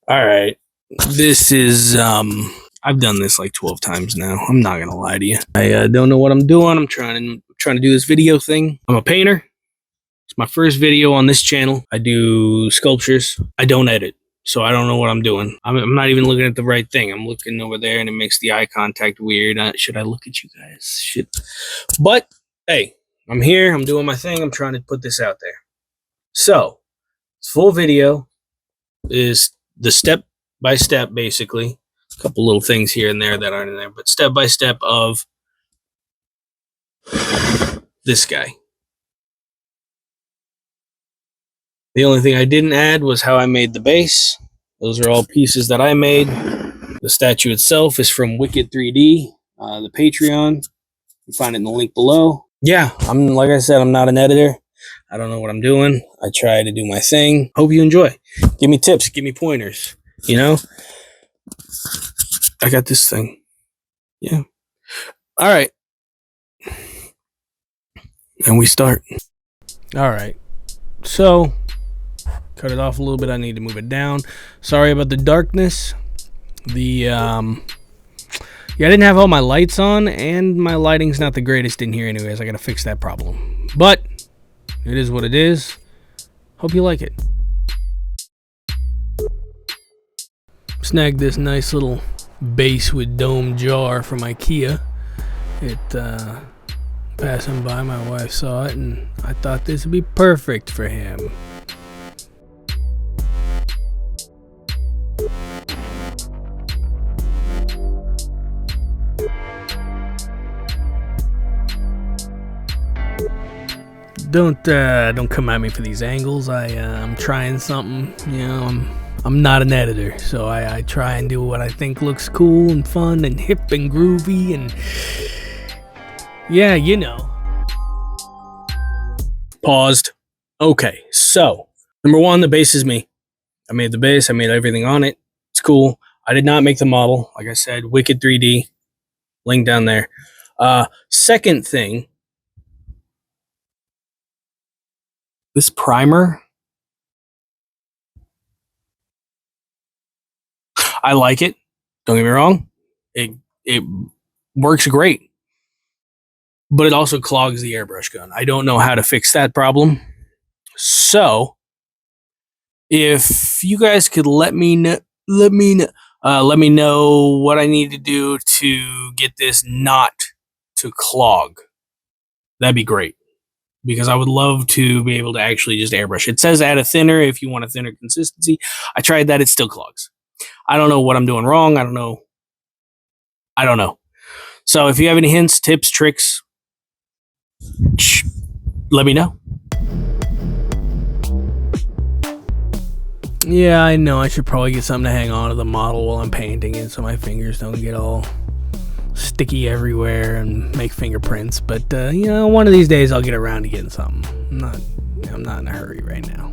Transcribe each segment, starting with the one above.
All right. This is I've done this like 12 times now. I'm not gonna lie to you. I don't know what I'm doing. I'm trying to do this video thing. I'm a painter. It's my first video on this channel. I do sculptures. I don't edit, so I don't know what I'm doing. I'm not even looking at the right thing. I'm looking over there, and it makes the eye contact weird. Should I look at you guys? Shit. But hey, I'm here. I'm doing my thing. I'm trying to put this out there. So, full video is the step by step, basically. A couple little things here and there that aren't in there, but step by step of this guy. The only thing I didn't add was how I made the base. Those are all pieces that I made. The statue itself is from Wicked 3D, the Patreon. You can find it in the link below. Yeah, like I said, I'm not an editor. I don't know what I'm doing. I try to do my thing. Hope you enjoy. Give me tips. Give me pointers. You know? I got this thing. Yeah. All right. And we start. All right. So, cut it off a little bit. I need to move it down. Sorry about the darkness. Yeah, I didn't have all my lights on, and my lighting's not the greatest in here anyways. I gotta fix that problem. But it is what it is. Hope you like it. Snagged this nice little base with dome jar from Ikea. It passing by, my wife saw it, and I thought this would be perfect for him. Don't come at me for these angles. I'm trying something. You know, I'm not an editor, so I try and do what I think looks cool and fun and hip and groovy and yeah, you know. Paused. Okay, so number one, the base is me. I made the base. I made everything on it. It's cool. I did not make the model. Like I said, Wicked 3D. Link down there. Second thing. This primer, I like it. Don't get me wrong. It works great. But it also clogs the airbrush gun. I don't know how to fix that problem. So, if you guys could let me know what I need to do to get this not to clog, that'd be great. Because I would love to be able to actually just airbrush. It says add a thinner if you want a thinner consistency. I tried that. It still clogs. I don't know what I'm doing wrong. I don't know. So if you have any hints, tips, tricks, let me know. Yeah, I know. I should probably get something to hang on to the model while I'm painting it so my fingers don't get all sticky everywhere and make fingerprints, but you know, one of these days I'll get around to getting something. I'm not in a hurry right now.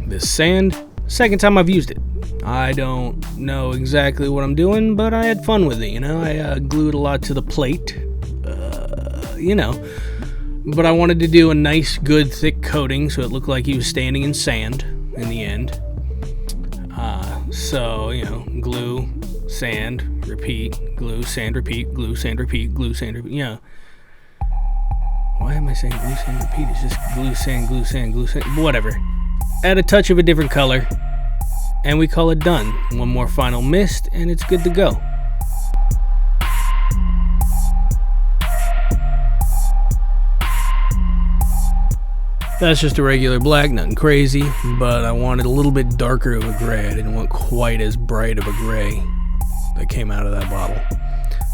This sand, second time I've used it. I don't know exactly what I'm doing, but I had fun with it, you know. I glued a lot to the plate, you know. But I wanted to do a nice, good, thick coating so it looked like he was standing in sand in the end. So, you know, glue, sand, repeat, glue, sand, repeat, glue, sand, repeat, glue, sand, repeat, you know. Why am I saying glue, sand, repeat? It's just glue, sand, glue, sand, glue, sand, whatever. Add a touch of a different color, and we call it done. One more final mist, and it's good to go. That's just a regular black, nothing crazy, but I wanted a little bit darker of a gray. I didn't want quite as bright of a gray that came out of that bottle.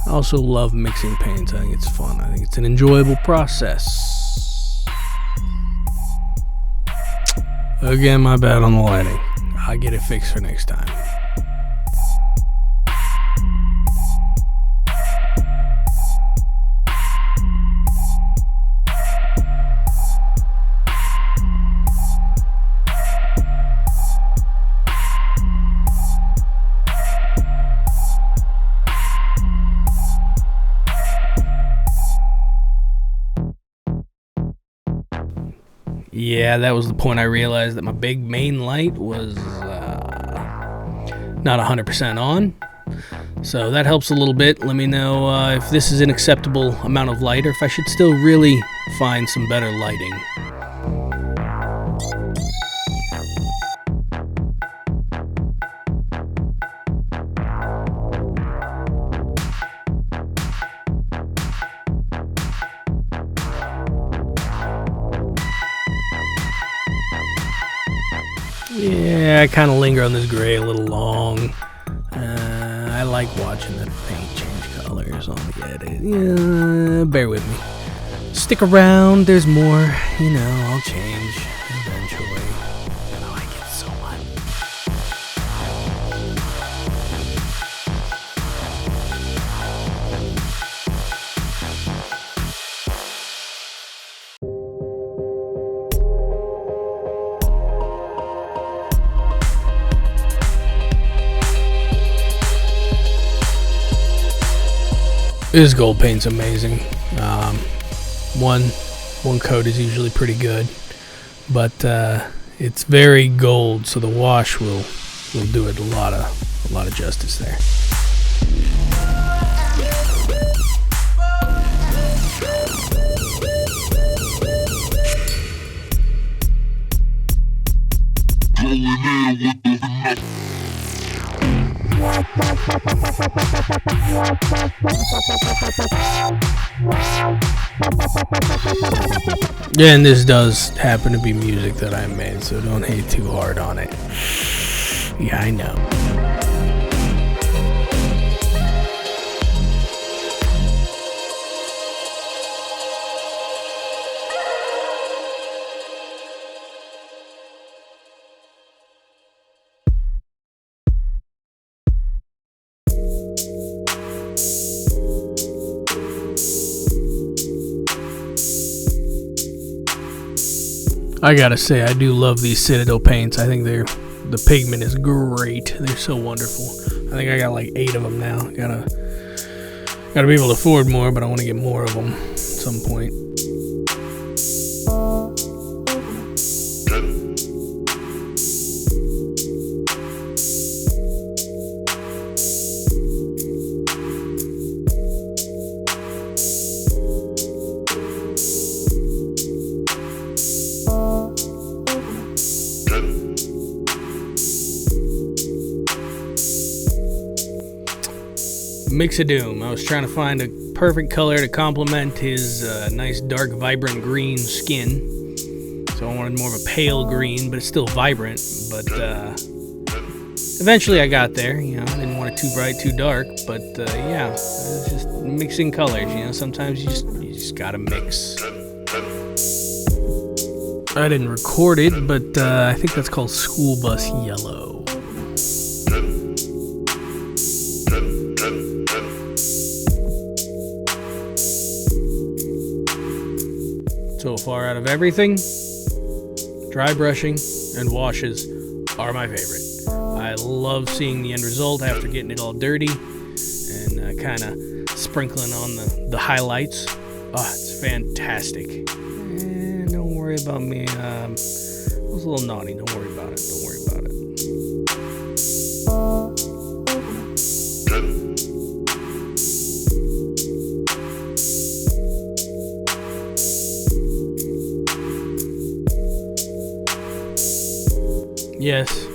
I also love mixing paints. I think it's fun. I think it's an enjoyable process. Again, my bad on the lighting. I'll get it fixed for next time. Yeah, that was the point I realized that my big main light was not 100% on. So that helps a little bit. Let me know if this is an acceptable amount of light or if I should still really find some better lighting. Yeah, I kind of linger on this gray a little long. I like watching the paint change colors on the edit. Yeah, bear with me. Stick around, there's more. You know, I'll change eventually. I like it so much. This gold paint's amazing. One coat is usually pretty good, but it's very gold, so the wash will do it a lot of justice there. Yeah, and this does happen to be music that I made, so don't hate too hard on it. Yeah, I know. I gotta say, I do love these Citadel paints. I think the pigment is great. They're so wonderful. I think I got like 8 of them now. Gotta be able to afford more, but I want to get more of them at some point. Mix of Doom. I was trying to find a perfect color to complement his nice dark vibrant green skin. So I wanted more of a pale green, but it's still vibrant. But eventually I got there. You know, I didn't want it too bright, too dark. But yeah, it's just mixing colors. You know, sometimes you just gotta mix. I didn't record it, but I think that's called School Bus Yellow. So far out of everything, dry brushing and washes are my favorite. I love seeing the end result after getting it all dirty and kind of sprinkling on the highlights. Oh, it's fantastic. And don't worry about me. I was a little naughty. Don't worry about it. Don't worry about it. Yes,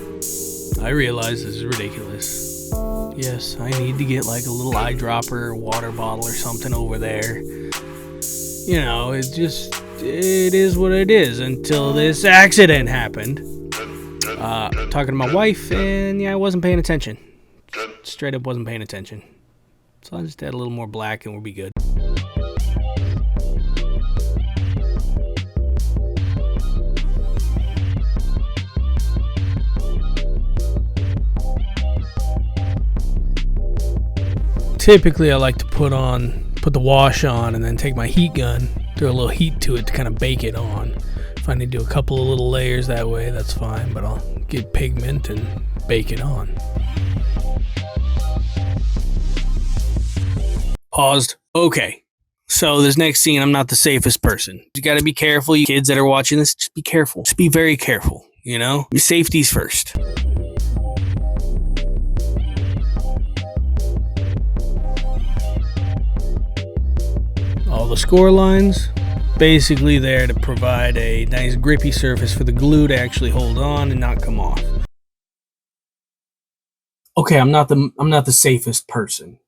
I realize this is ridiculous. Yes, I need to get like a little eyedropper or water bottle or something over there. You know, it is what it is until this accident happened. Talking to my wife, and yeah, I wasn't paying attention. Straight up wasn't paying attention. So I'll just add a little more black and we'll be good. Typically, I like to put the wash on and then take my heat gun, throw a little heat to it to kind of bake it on. If I need to do a couple of little layers that way, that's fine, but I'll get pigment and bake it on. Paused. Okay. So this next scene, I'm not the safest person. You got to be careful. You kids that are watching this, just be careful. Just be very careful, you know? Your safety's first. All the score lines, basically there to provide a nice grippy surface for the glue to actually hold on and not come off. Okay, I'm not the safest person.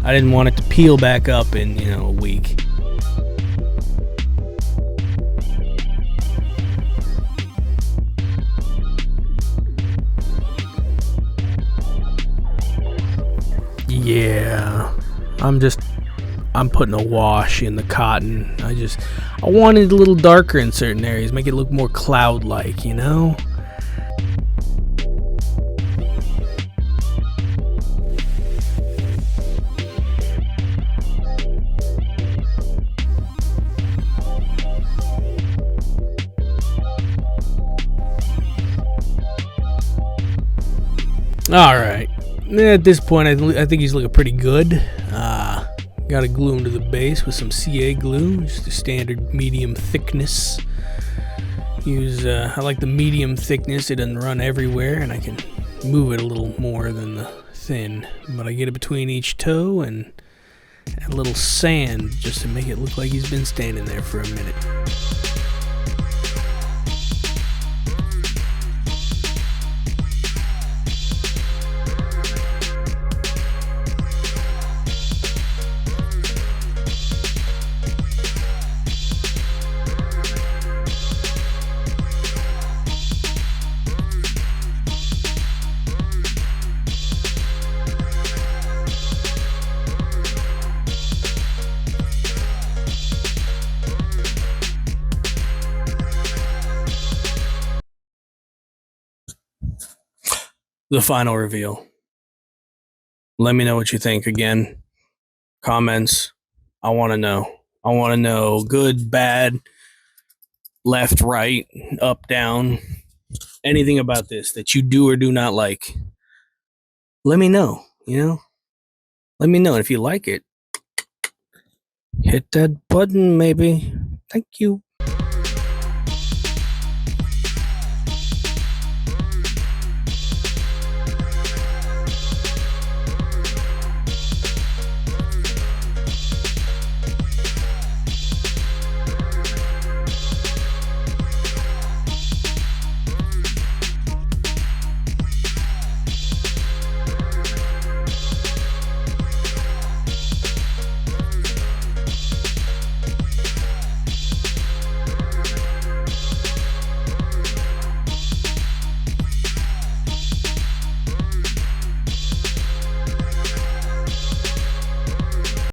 I didn't want it to peel back up in, a week. Yeah, I'm putting a wash in the cotton. I wanted it a little darker in certain areas, make it look more cloud-like, you know? Alright, at this point I think he's looking pretty good. Got to glue him to the base with some CA glue, just a standard medium thickness. I like the medium thickness, it doesn't run everywhere, and I can move it a little more than the thin. But I get it between each toe and a little sand just to make it look like he's been standing there for a minute. The final reveal. Let me know what you think. Again, comments. I want to know. I want to know good, bad, left, right, up, down, anything about this that you do or do not like. Let me know, Let me know. And if you like it, hit that button maybe. Thank you.